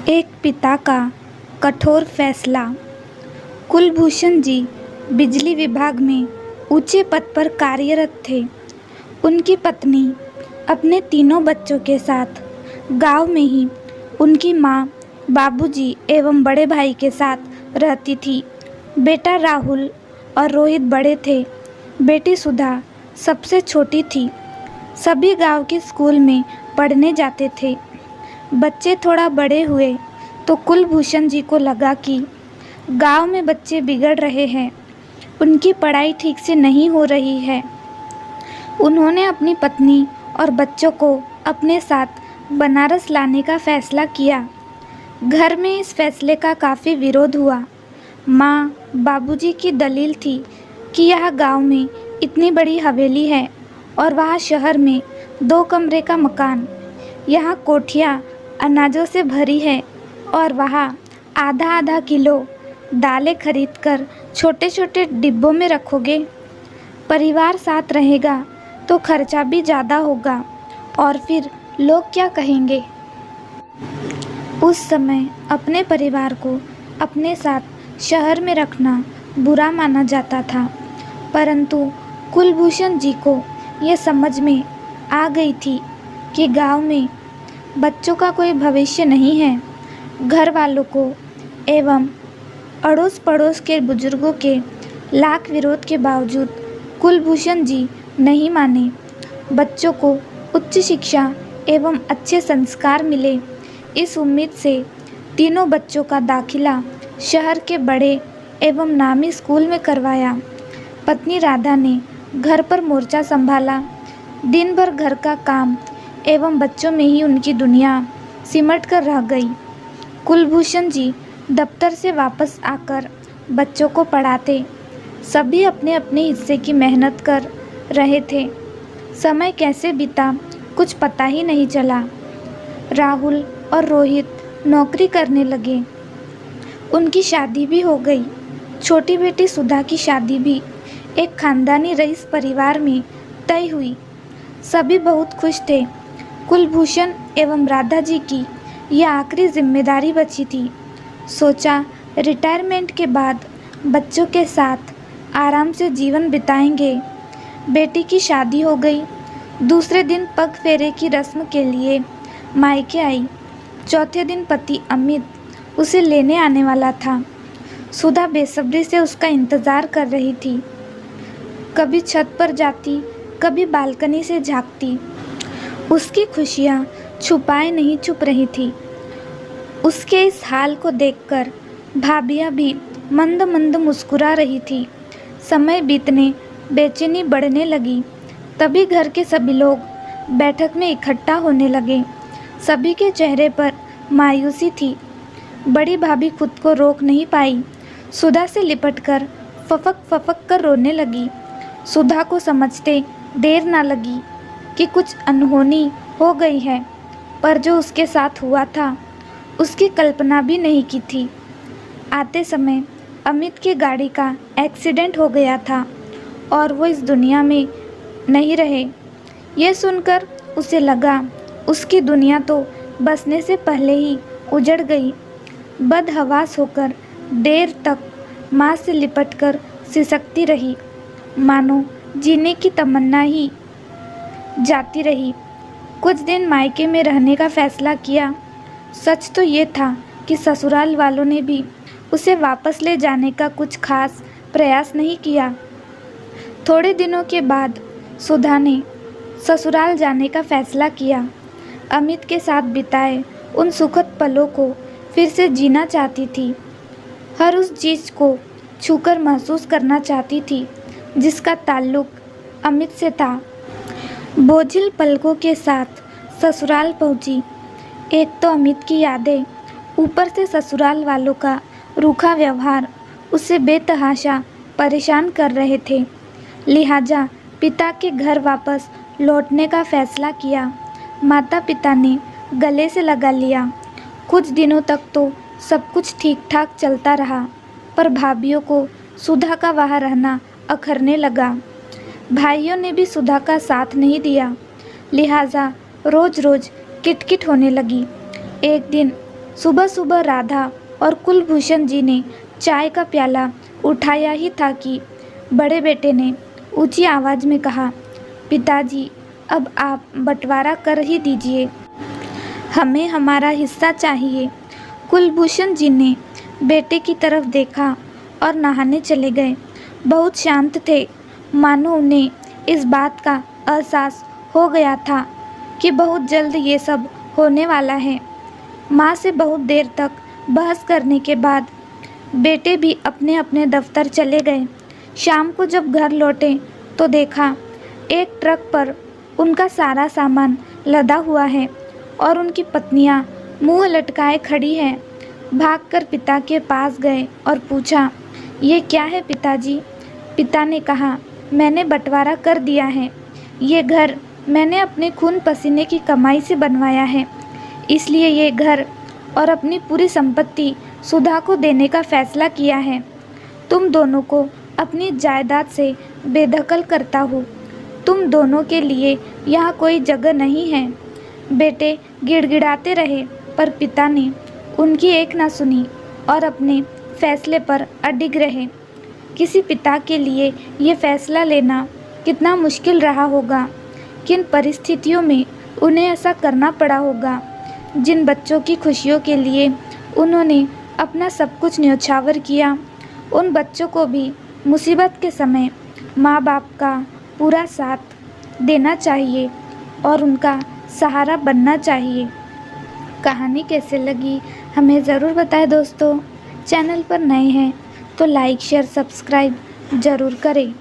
एक पिता का कठोर फैसला। कुलभूषण जी बिजली विभाग में ऊंचे पद पर कार्यरत थे। उनकी पत्नी अपने तीनों बच्चों के साथ गांव में ही उनकी मां, बाबूजी एवं बड़े भाई के साथ रहती थी। बेटा राहुल और रोहित बड़े थे। बेटी सुधा सबसे छोटी थी। सभी गांव के स्कूल में पढ़ने जाते थे। बच्चे थोड़ा बड़े हुए तो कुलभूषण जी को लगा कि गांव में बच्चे बिगड़ रहे हैं, उनकी पढ़ाई ठीक से नहीं हो रही है। उन्होंने अपनी पत्नी और बच्चों को अपने साथ बनारस लाने का फैसला किया। घर में इस फैसले का काफ़ी विरोध हुआ। माँ, बाबूजी की दलील थी कि यह गांव में इतनी बड़ी हवेली है और वहाँ शहर में 2 कमरे का मकान, यहाँ कोठियाँ अनाजों से भरी है और वहाँ आधा आधा किलो दालें खरीदकर छोटे छोटे डिब्बों में रखोगे। परिवार साथ रहेगा तो खर्चा भी ज़्यादा होगा और फिर लोग क्या कहेंगे। उस समय अपने परिवार को अपने साथ शहर में रखना बुरा माना जाता था, परंतु कुलभूषण जी को यह समझ में आ गई थी कि गांव में बच्चों का कोई भविष्य नहीं है। घर वालों को एवं अड़ोस पड़ोस के बुजुर्गों के लाख विरोध के बावजूद कुलभूषण जी नहीं माने। बच्चों को उच्च शिक्षा एवं अच्छे संस्कार मिले, इस उम्मीद से तीनों बच्चों का दाखिला शहर के बड़े एवं नामी स्कूल में करवाया। पत्नी राधा ने घर पर मोर्चा संभाला। दिन भर घर का काम एवं बच्चों में ही उनकी दुनिया सिमट कर रह गई। कुलभूषण जी दफ्तर से वापस आकर बच्चों को पढ़ाते। सभी अपने अपने हिस्से की मेहनत कर रहे थे। समय कैसे बीता कुछ पता ही नहीं चला। राहुल और रोहित नौकरी करने लगे। उनकी शादी भी हो गई। छोटी बेटी सुधा की शादी भी एक खानदानी रईस परिवार में तय हुई। सभी बहुत खुश थे। कुलभूषण एवं राधा जी की यह आखिरी जिम्मेदारी बची थी। सोचा रिटायरमेंट के बाद बच्चों के साथ आराम से जीवन बिताएंगे। बेटी की शादी हो गई। दूसरे दिन पग फेरे की रस्म के लिए मायके आई। चौथे दिन पति अमित उसे लेने आने वाला था। सुधा बेसब्री से उसका इंतज़ार कर रही थी। कभी छत पर जाती, कभी बालकनी से झांकती। उसकी खुशियाँ छुपाए नहीं छुप रही थी। उसके इस हाल को देखकर भाभियाँ भी मंद मंद मुस्कुरा रही थी। समय बीतने बेचैनी बढ़ने लगी। तभी घर के सभी लोग बैठक में इकट्ठा होने लगे। सभी के चेहरे पर मायूसी थी। बड़ी भाभी खुद को रोक नहीं पाई। सुधा से लिपटकर फफक फफक कर रोने लगी। सुधा को समझते देर ना लगी कि कुछ अनहोनी हो गई है, पर जो उसके साथ हुआ था उसकी कल्पना भी नहीं की थी। आते समय अमित की गाड़ी का एक्सीडेंट हो गया था और वो इस दुनिया में नहीं रहे। ये सुनकर उसे लगा उसकी दुनिया तो बसने से पहले ही उजड़ गई। बदहवास होकर देर तक माँ से लिपटकर सिसकती रही, मानो जीने की तमन्ना ही जाती रही। कुछ दिन मायके में रहने का फैसला किया। सच तो ये था कि ससुराल वालों ने भी उसे वापस ले जाने का कुछ खास प्रयास नहीं किया। थोड़े दिनों के बाद सुधा ने ससुराल जाने का फैसला किया। अमित के साथ बिताए उन सुखद पलों को फिर से जीना चाहती थी। हर उस चीज़ को छूकर महसूस करना चाहती थी जिसका ताल्लुक अमित से था। बोझिल पलकों के साथ ससुराल पहुंची। एक तो अमित की यादें, ऊपर से ससुराल वालों का रूखा व्यवहार उसे बेतहाशा परेशान कर रहे थे। लिहाजा पिता के घर वापस लौटने का फैसला किया। माता पिता ने गले से लगा लिया। कुछ दिनों तक तो सब कुछ ठीक ठाक चलता रहा, पर भाभियों को सुधा का वहाँ रहना अखरने लगा। भाइयों ने भी सुधा का साथ नहीं दिया। लिहाजा रोज़ रोज़ किटकिट होने लगी। एक दिन सुबह सुबह राधा और कुलभूषण जी ने चाय का प्याला उठाया ही था कि बड़े बेटे ने ऊंची आवाज़ में कहा, पिताजी अब आप बंटवारा कर ही दीजिए, हमें हमारा हिस्सा चाहिए। कुलभूषण जी ने बेटे की तरफ देखा और नहाने चले गए। बहुत शांत थे, मानो उन्हें इस बात का एहसास हो गया था कि बहुत जल्द ये सब होने वाला है। माँ से बहुत देर तक बहस करने के बाद बेटे भी अपने अपने दफ्तर चले गए। शाम को जब घर लौटे तो देखा एक ट्रक पर उनका सारा सामान लदा हुआ है और उनकी पत्नियां मुंह लटकाए खड़ी हैं। भागकर पिता के पास गए और पूछा, ये क्या है पिताजी? पिता ने कहा, मैंने बंटवारा कर दिया है। ये घर मैंने अपने खून पसीने की कमाई से बनवाया है, इसलिए ये घर और अपनी पूरी संपत्ति सुधा को देने का फैसला किया है। तुम दोनों को अपनी जायदाद से बेदखल करता हूँ। तुम दोनों के लिए यहाँ कोई जगह नहीं है। बेटे गिड़गिड़ाते रहे पर पिता ने उनकी एक ना सुनी और अपने फैसले पर अडिग रहे। किसी पिता के लिए ये फैसला लेना कितना मुश्किल रहा होगा, किन परिस्थितियों में उन्हें ऐसा करना पड़ा होगा। जिन बच्चों की खुशियों के लिए उन्होंने अपना सब कुछ न्योछावर किया, उन बच्चों को भी मुसीबत के समय माँ बाप का पूरा साथ देना चाहिए और उनका सहारा बनना चाहिए। कहानी कैसे लगी हमें ज़रूर बताएं दोस्तों। चैनल पर नए हैं तो लाइक शेयर सब्सक्राइब ज़रूर करें।